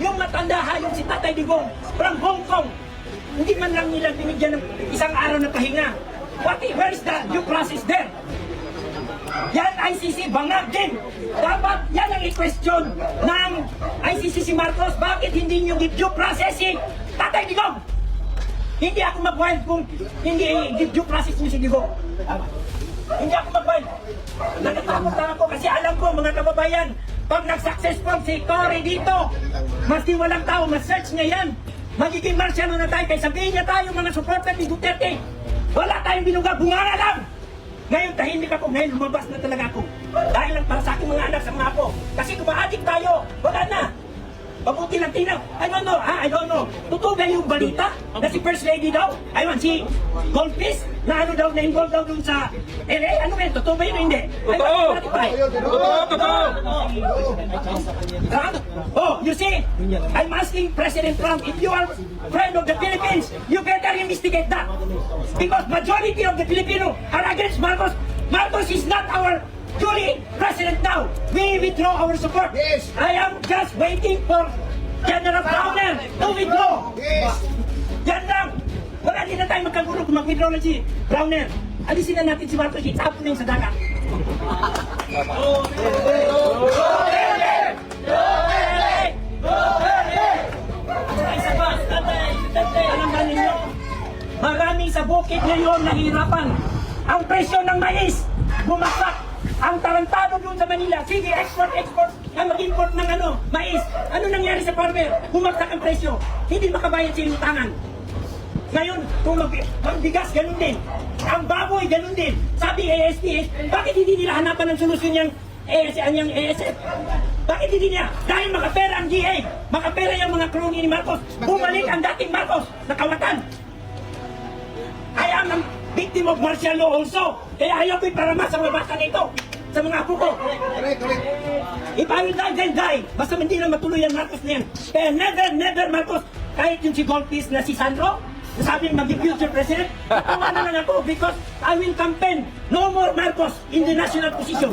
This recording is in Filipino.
yung matanda ha, yung si Tatay Digong from Hong Kong, hindi man lang nila binigyan ng isang araw na pahinga. Where is the due process there? Yan ICC, bangag din. Dapat yan ang i-question ng ICC si Marcos. Bakit hindi nyo give due process si Tatay Digong? Hindi ako mag-wild kung hindi give due process nyo si Digong. Hindi ako mag-wild. Natatakot lang ako kasi alam ko mga kababayan, pag nag-successful si Cory dito, mas di walang tao, mas search niya yan. Magiging marsyano na tayo, kaya sabihin niya tayo mga supporter ni Duterte. Wala tayong binuga, bunganga lang! Ngayon tahimik ako, ngayon lumabas na talaga ako. Dahil lang para sa aking mga anak, sa mga apo. Kasi kung maadik tayo, wala na. Mabuti lang tinaw. I don't know. Totoo ba yung balita na si First Lady daw? Si Goldfish na ano daw, na-involve daw dun sa LA? Ano ba yun? Totoo ba yun? Hindi. Totoo! Totoo! Oh, you see, I'm asking President Trump, if you are friend of the Philippines, you better investigate that. Because majority of the Filipino are against Marcos. Marcos is not our truly president now. We withdraw our support. Yes. I am just waiting for General Browner to withdraw. Yes. Yan lang. Wala din na tayo magkagulo kung mag-withdraw na si Browner. Alisin na natin si Marcos, itapon na yung sa dagat. Isa pa, alam ba ninyo? Maraming sa bukid ngayon nahihirapan. Ang presyo ng mais, bumagsak. Ang tarantado doon sa Manila, sige, export, mag-import ng mais. Ano nangyari sa farmer? Bumagsak ang presyo. Hindi makabayad sa inutangan. Ngayon, kung magbigas, ganun din. Ang baboy, ganun din. Sabi ASPS, bakit hindi nila hanapan ng solusyon yung ASF? Bakit hindi niya? Dahil makapera ang GA, makapera yung mga crony ni Marcos. Bumalik ang dating Marcos, nakawatan. I am a victim of martial law also. Kaya ayaw ko'y parama sa mga bata nito. Sa mga apo ko. Correct. If I will die, then die. Basta hindi na matuloy ang Marcos na yan. Kaya never Marcos. Kahit yung si Goldfish na si Sandro, nasabi maging future president, tawa na lang ako because I will campaign no more Marcos in the national position.